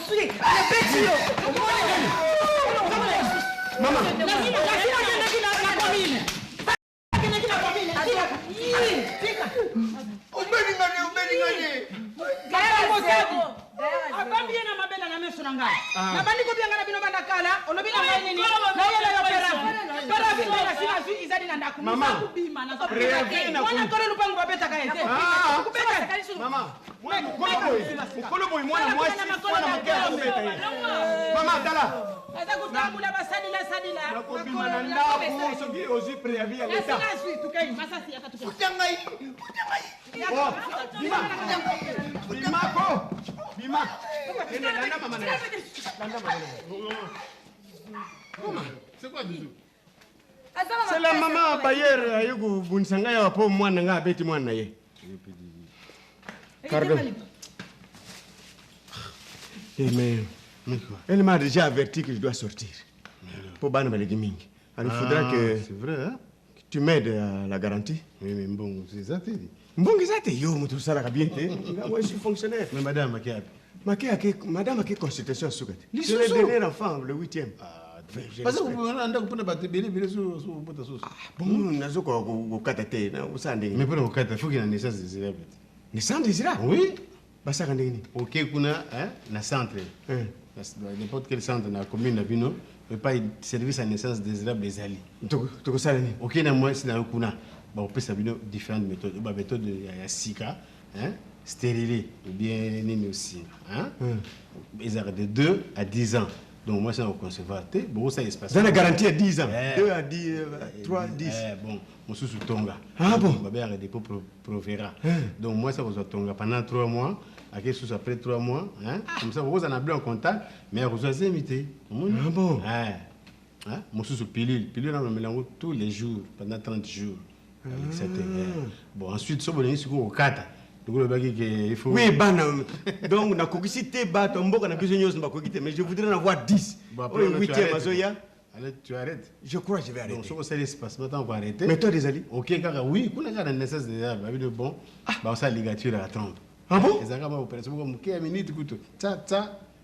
suye. Petit maman. C'est quoi bisou? C'est la maman Bayer ayugo bunsanga ya po mwana nga beti mwana ye. Pardon. Mais elle m'a déjà averti que je dois sortir. Pour Bana Balegiming. Alors il faudra que c'est vrai hein? Tu m'aides à la garantie. Oui mais bon, c'est ça t'es dit. Bon, c'est yo mutu sala bien té. Moi je suis fonctionnaire. Mais madame madame a quelle consultation sur c'est le dernier enfant, le 8e. Parce que vous allez pour ne pas te bénir sur votre sauce. Bon, nazo ko katate na usande. Mais pour il faut qu'il y ait une naissance désirable. Naissance désirable? Oui. Basa kandeni. OK kuna hein, na centre. N'importe quel centre na commune na bino, mais pas service à naissance désirable des alliés. Toko sala ni. OK na moi c'est na kuna. Bah on peut sabino différentes méthodes. Bah méthode ya sika, hein, stérilé ou bien nini aussi, hein. Ils arrêtent de 2 à 10 ans. Donc moi, c'est un concevoir. Bon, ça espace. Vous avez garanti à 10 ans. 2 à 10, 3, 10. Bon, moi, je suis Tonga. Ah bon? Ma mère a des provera. Donc moi, ça vous a Tonga pendant 3 mois. Après 3 mois. Hein? Comme ça, vous en avez en contact. Mais vous avez invité. Ah bon? Moi, je suis pilule. Pilule, on me mélange tous les jours, pendant 30 jours. Avec cette, bon, ensuite, si vous voulez, c'est au 4. Oui, donc na kokisité ba tomboka na besoin nyos mbakokité mais je voudrais en avoir 10. Après le 8e mazoya. Allez, tu arrêtes. Je crois que je vais arrêter. Donc ce que c'est l'espace maintenant on va arrêter. Mais toi des alliés? OK car oui, qu'on a la naissance déjà de bon, bah ça ligature à trompe. Ah bon? Les agents opération comme 15 minutes écoute. Ta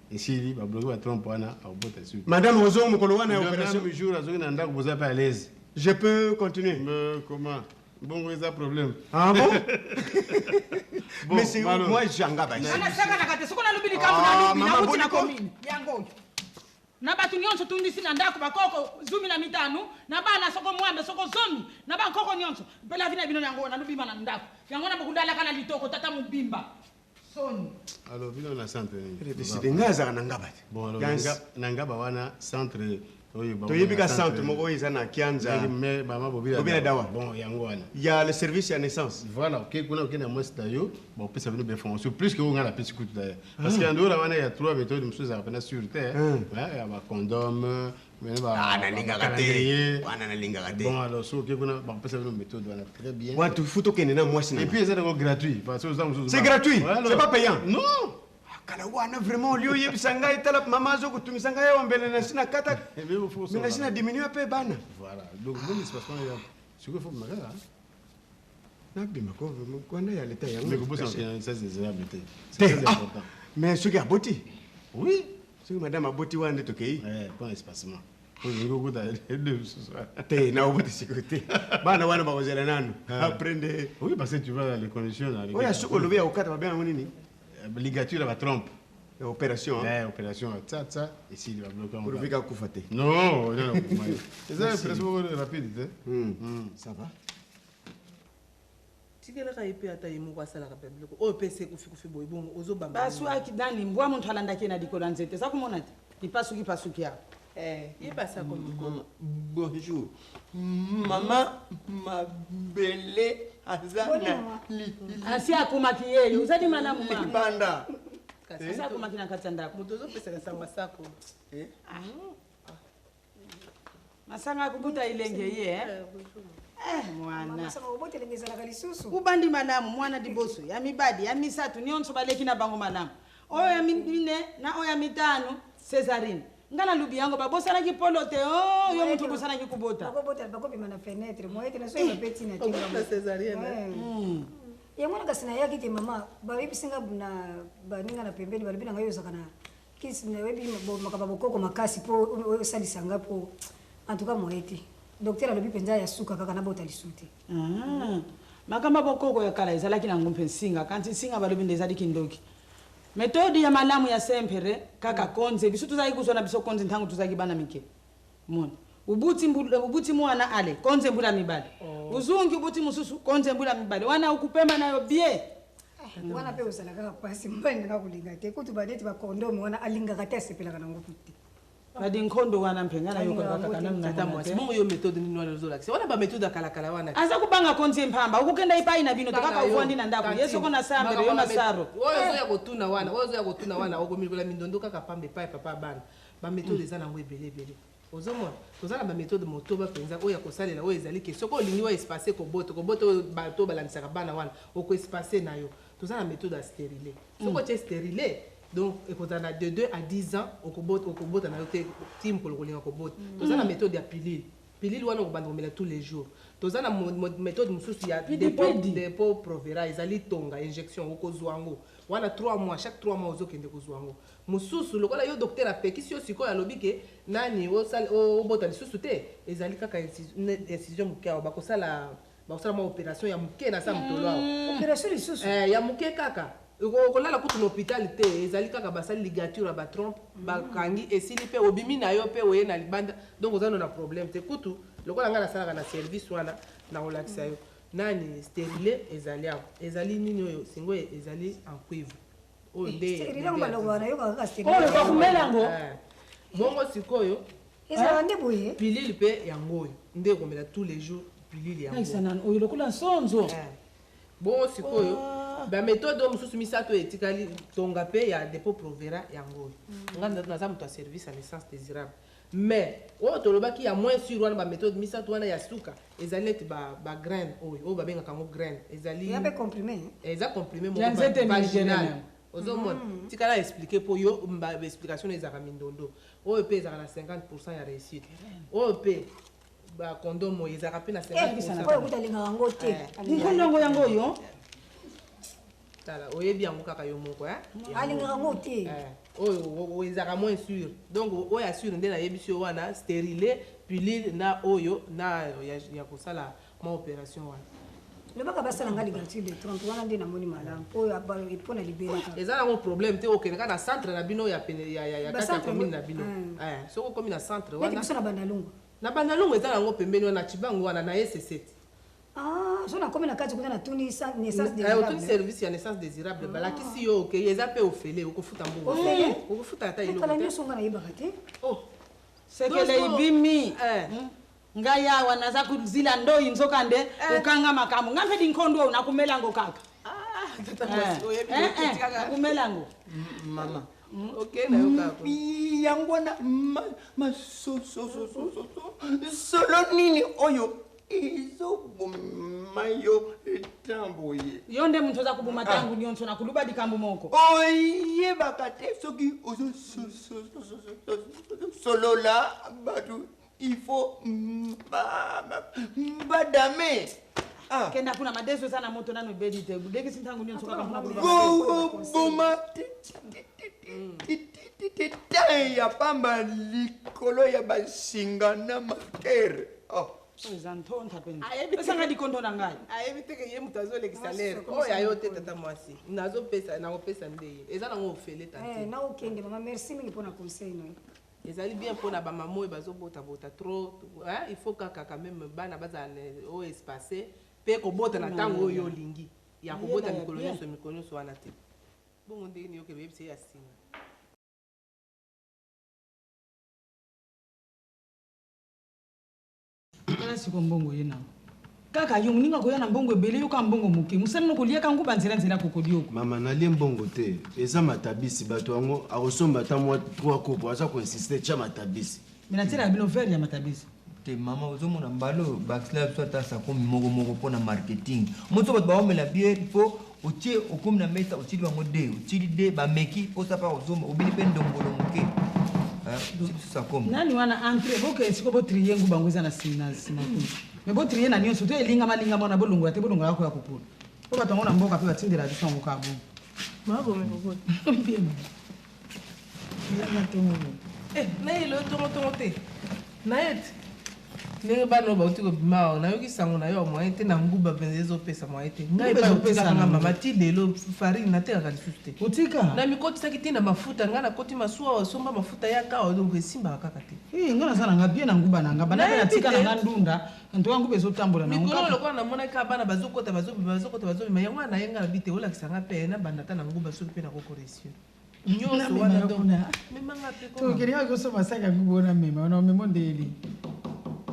ici ba bloquer à trompe wana au bout de suite. Madame Ozo mokolo wana opération le jour azo na ndako vous pas à l'aise. Je peux continuer? Mais comment? Bon, il y a un problème. Ah bon? Bon, mais c'est moi j'engaba. Na batu nyonso tundisi na ndako bakoko 15 na bana soko mwambe soko zomi na ba koko nyonso pela vina bino yango na lubima na ndako yango na bokundala kana litoko tata mubimba soni. Alors vino na centre c'est ngaza na ngabati. Bon alors ngaba wana centre toyebika centre moko eza na Kianza. Mais mama bobila dawa. Bon yango wana. Il y a le service à naissance. Voilà, OK, kuna OK na moi c'est d'ailleurs. Bon peut ça venir bien information plus que on a la petite coûte d'ailleurs. Parce qu'en dehors wana il y a 3 méthodes monsieur ça rappelle sur terre. Ouais, il y a ba condom, na linga gate. Wana na linga gate. Bon alors so OK kuna ba peut ça venir méthode wana très bien. Wa tu futo kene na moi et puis c'est gratuit parce que c'est gratuit. C'est pas payant. Non. Kala wana vraiment lieu yebisanga etala mama zo kutumisanga ya mbele na sina kata. Mais na sina diminuer peu bana. Voilà. Donc bon il se passe pas ce qu'il faut me faire. Na bima ko kwanda ya leta yango. Mais vous pensez que ça c'est désirable. C'est important. Mais ce qui a beauté. Oui. Ce que madame a beauté wande to kei. Pas espacement. Pour le goût de ce soir. T'es na obote sécurité. Bana wana ba kozela nanu. Apprendre. Oui parce que tu vas dans les conditions dans les. Oui, soko lobe ya okata ba bien nini. Ligature la trompe. Opération. Opération. Ça. Ici, il va bloquer. Pour le cas faté. Non. C'est ça, opération rapide. Ça va. Si tu as été à ta émotion, ça la rappelle. Oh, PC, Kofi Boy, bon, Ozo Bamba. Basu akidani mbwa muntu alandaki na dikola nzete. Ça comment on a dit? Il passe qui passe qui a. Il passe comme Bonjour. Maman m'a belé azana. Asi akuma kiye. Uzadi mana mama. Banda. Sasa akuma kina katanda. Mutozo pesa sangwa sako. Masanga kubuta ilenge ye mwana. Masanga kubuta ilenge zala kalisusu. Ubandi malamu mwana diboso ya mibadi ya misatu nyonso baleki na bango malamu. Oyo ya mine na oyo ya mitano Césarine. Ngana lubi yango babosana ki polote yo mutu bosana ki kubota. Bakobota bakobima na fenêtre moyete na so ya petit na tinga. Na Césarine. Ya mwana kasina yaki te mama babibisinga na baninga na pembeni balibina ngayo zakana kisi na webi makaba bokoko makasi po osalisanga po en tout cas moete docteur alobi penza ya suka kaka na bota lisuti makamba bokoko ya kala ezalaki na ngompe nsinga kanti nsinga balobi nde ezali kindoki méthode ya malamu ya sempere kaka konze biso tuzali kuzona biso konze ntango tuzaki bana mike mona ubuti mwana ale konze mbula mibale uzungi ubuti mususu konze mbula mibale wana ukupema nayo bie wana pe usala kaka pasi mbani ngakulinga te kutu badeti ba kondomu wana alinga kata sepela kana ngokuti badi nkondo wana mpengana yoko kaka kana tata mwasi mungu yo méthode ni nwana zolakisi wana ba méthode akala wana aza kubanga konze mpamba ukukenda ipai na bino kaka ufuandi na ndaku yeso kona sambere yo masaro wozo ya kotuna wana okomilikola mindondo kaka pambe pai papa bana ba méthode eza nango ebele ozomona tozala ba méthode motoba penza oya kosalela oyo ezali ke soko olingi wa espacer koboto bato balandisaka bana wana oko espacer na yo tozala méthode à stérile soko tu stérile donc ekozala de 2 à 10 ans okobota na yo te tim kolokolinga kobota tozala méthode ya pilule wana okobanda komela tous les jours tozala méthode mosusu ya dépôt provera ezali tonga injection okozwa yango wana 3 mois chaque 3 mois ozokende kozwa yango mosusu lokola yo docteur apekisi yo sikoyo alobi ke nani obota lisusu te ezali kaka incision moke awa bakosala mwa opération ya moke na sa motolo awa opération lisusu ya moke kaka okolala kutu na hôpital te ezali kaka basali ligature ya batrompe bakangi esili mpe obimi na yo mpe oye na libanda donc ozano na problème te kutu lokola ngai nasalaka na service wana na kolakisa yo nani stérile ezali awa ezali nini oyo singo ezali en cuivre oyo nde oyo bakumela yango bongo sikoyo ezala nde boye pilule mpe yango oyo nde ekomela tous les jours pilule yango oyo lokola nsonzo bongo sikoyo baméthode oyo mosusu misato etikali tonga mpe ya dépôt provera yango oyo nga naza moto ya service ya naissance désirable mais oyo tolobaki ya moins sur wana baméthode misato wana ya suka ezali neti bagraine oyo babengaka yango graine ezali eza comprimé vaginal ozomona tikala expliqué mpo yo baexplication na ezalaka mindondo oyo mpe ezalaka na 50% ya réussite oyo mpe bacondom oyo ezalaka mpe na 50% yango oyo tala oyebi yango kaka yo moko alingaka ngo te oyo ezalaka moins sûr donc oyo assure nde nayebisi yo wana stérile pilule na oyo na ya kosala ma opération wana lobaka basala nga ligature de 30 wana nde namoni malamu oyo mpona liberaka eza nango problème te okende kaka na centre na bino ya kati ya commune na bino soki okomi na centre wana biso na bandalungu na bandalungu eza nango pembeni wana na cibango wana na ss7 so nakomi na kati kuta na tuni naissance otuni service ya naissance désirable balakisi yo okei eza mpe ofele okofuta mbongo okofuta ata elokala nyonso nga nayebaka te sekele ibimi ngai awa naza kuzila ndoi nzoka nde ukanga makambo nga mpe dinkondo oyo nakumelango kaka nakumelango mama okay na yo kaka yango wana solo nini oyo izobuma yo etambo ye yo nde muntu oza kubuma tangu nyonso nakuluba dikambo moko oyebaka te soki ozosolola batu il faut badame kenda kuna madeso sana moto nano bedi te budeki sintangu nyonso kaka kuna kuluba boma ya pamba likolo ya basinga na makere esanga dikondo na ngai ayebi teke ye moto azolekisa lere oyo ayo te tata mwasi nakopesa nde ye eza nango ofele tante naokende mama merci mingi mpona conseil noye ezali bien mpona bamama oyo bazobotabota trop il faut kaka quand même bana bazala oyo espace mpe kobota na ntango oyo olingi ya kobota mikolo nyonso wana te bongo ndenge nini yoke beyebisa ye ya singa kala siko mbongo ye nango kaka yo ninga koya na mbongo ebele yo ka mbongo moke musani no kolia kango banzela kokoli yoko mama nalie mbongo te eza matabisi bato yango akosomba ata mwa 3 kopo aza koinsiste tya matabisi mina tela bino vere ya matabisi te mama ozomona mbalo bakisila biso ata sakomi moko mpona marketing moto bato baomela biere mpo otie okomi na mesa otili bango de otili de bameki mposa mpa ozoma obili mpe ndombolo moke nani wana entre boke esiko botriye ngu bango eza na sina kuna me botriye na nyonso to elinga malinga mona bolongola te bolongola yako ya kopula po bato yango na mboka mpe batindela biso yango ka bongo naye lo tongo te nayete ndenge bana bauti kobima nayoki sango na yo moyen te na nguba mpenza ezopesa moyen te ngai epai otikaka mama ti lelo farine natekaka lisusu te otika na mikotisaki te na mafuta ngai nakoti masuwa osomba mafuta yaka donc esimbaka kaka te nga naza nanga bien na nguba nanga bana mpe natika nanga ndunda ntoka nguba ezotambola mikolo lokola namonaki abana bazokota bazobima yango wana nayenga na bi te olakisanga mpe na banda ta na nguba soki mpe nakokoresio nyonso wana donc memanga mpe tokeliaka kosoma saka nguba ona mema ona omema ndeli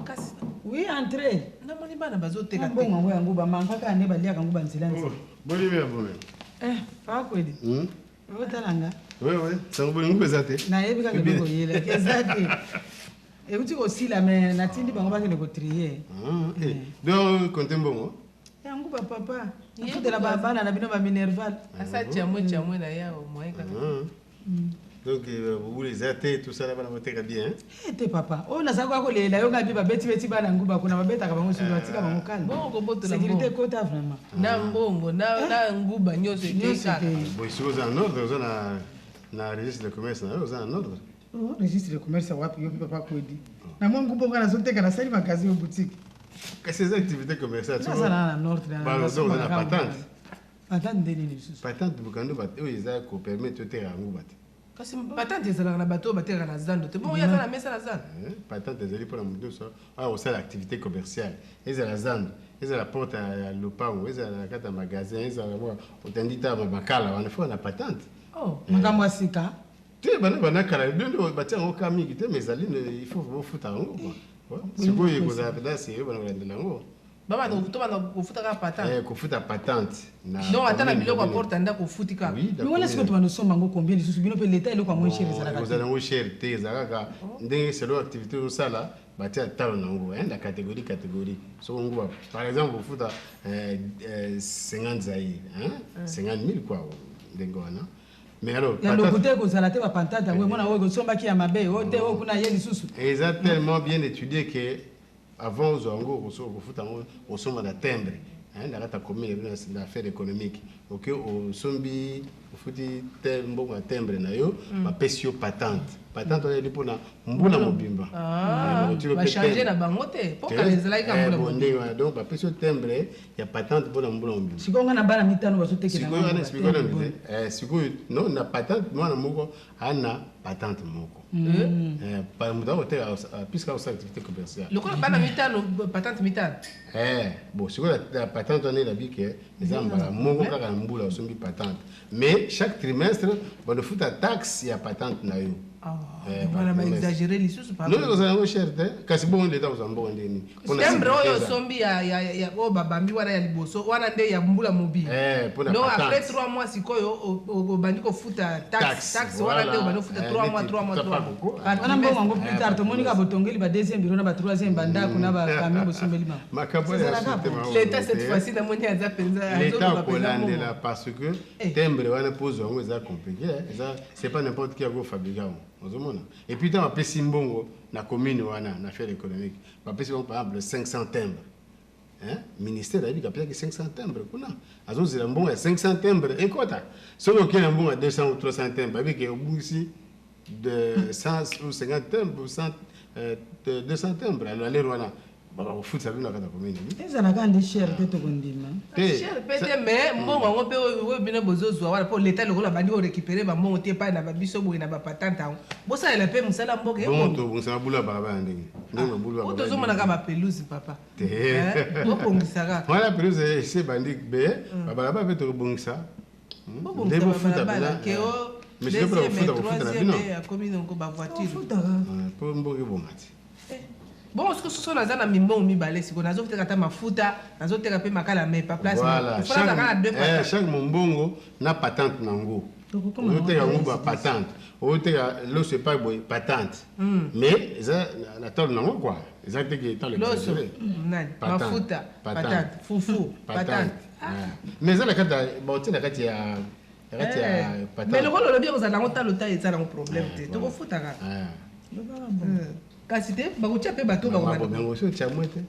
kasi oui entré namoni bana bazoteka te mbongo yango ya nguba mangaka ne baliaka nguba nzela nzela Boli bien bon. pa kweli otalanga Oui, sango boli nguba eza te. nayebi kaka eloko yela eza te ekuti kosila me natindi bango bakende kotrie Donc compte mbongo. yango bapapa afutela babana na bino baminerval asati yamwe na yao moyen kaka Donc vous les êtes tout ça là bana boteka bien. te papa oyo nazalaka kolela yo ngai mpe babeti bana nguba kuna babetaka bango solo batika bango kala bongo kobotola sécurité ekota vraiment na mbongo na nguba nyonso ekekaka Bon, ici vous en ordre, vous na registre de commerce na vous en ordre. registre de commerce wapi yo mpe papa kodi na mwa nguba nga nazoteka nasali makazi yo boutique Qu'est-ce que ces activités commerciales? nazala na ordre Par exemple, on a patente. patente nde nini lisusu Patente bukando bat oyo eza ko permettre oteka yango bat. kasi patente ezalaka na bato oyo batekaka na zando te bongo yaza na mesa na zando Patente ezali mpona moto so oyo osala activité commerciale ezala zando ezala porte ya lopango ezala na kati ya magasin ezala otandi ta bakala wana fo na patente makambo ya sika te bana kala ndondo batia yango ka mingi te mais ezali il faut bofuta yango quoi sikoyo ekozala mpenza serio bana kolandela yango babana kofutaka patente kofuta patente donc ata na biloko aporta nda kofuti kaka wana sikoyo to bandosomba yango combien lisusu bino mpe leta eloko yango cher ezalaka ozala yango cher te eza kaka ndenge selo activité osala batia talo na yango na catégorie soko nguba par exemple ofuta 50 zaïr 50 000 quoi ndenge wana mais alors ya loko te kozala te bapantante yango emona oyo ekosombaki ya mabe oyo te oyo kuna ye lisusu eza tellement bien étudié que avant ozwa yango kofuta yango osomba na timbre na kati ya commune na affaire économique oke osombi ofuti mbongo ya timbre na yo bapesi yo patente wana eli mpona mbula mobimba bachange na bango te mpo kala ezalaki ka mbula mobimba wana donc bapesi yo timbre ya patente mpona mbula mobimba sikoyo nga na bana mitano sikoyo non na patente mwana moko ana patente moko moto akoteka puisque akosala activité commerciale lokola bana mitano patente mitano bon sikoyo la patente wana elabi ke eza mbala moko kaka na mbula osombi patente mais chaque trimestre banofuta taxe ya patente na yo wana baexagere lisusu non kozala yango cher te kasi bongo leta kozala mbongo ndeni timbre oyo osombi oyo babambi wana ya liboso wana nde ya mbula mobili donc après 3 mois sikoyo obandi kofuta taxe wana nde obandi kofuta 3 mois wana mbongo yango plus tard tomoni ka botongeli ba deuxième bureau na ba troisième bandako na bafamille bosombeli makambo leta cette fois-ci namoni aza mpenza leta kolandela parce que timbre wana pose yango eza compliqué c'est pas n'importe qui akofabrika yango ozomona et puis tant bapesi mbongo na commune wana na affaire économique bapesi bango par exemple 500 timbres ministère ayebi kapesaki 500 timbres kuna azozela mbongo ya 500 timbres ekota soki okei na mbongo ya 200 ou 300 timbres ayebike obungisi de 100 ou 50 timbres 200 timbres alere wana bakofutisa bino na kati ya commune ezalaka nde cher te tokondima cher pe te mais mbongo yango mpe oyo bino bozozwa wana mpo leta lokola bandi korécupere bambongo te epai na babiso boye na bapatante yango bosalela mpe mosala mboka tobongisa mabulu ya balabala ndenge o tozomonaka bapelouse papa obongisa kaka wana pelouse ese bandi be babalabala mpe tokobongisa obongisa babalabala ke o deuxième troisième akomi nongo bavoiture mpo mbongo ebonga te bon soki naza na mimbongo mibale sikoyo nazoteka ata mafuta nazoteka mpe makala mepa place chaque mombongo na patente nango ozoteka yango bapatente ozoteka loso epai boye patente mais eza na talo nango kua eza teke loso mafuta patente fufu patente mais eza na kati ya baotie na kati ya patente mais lokolo olobi ekozala nango talo ta eza nango problème te tokofutaka kasi te bakotia mpe bato bakobango so tia mwe te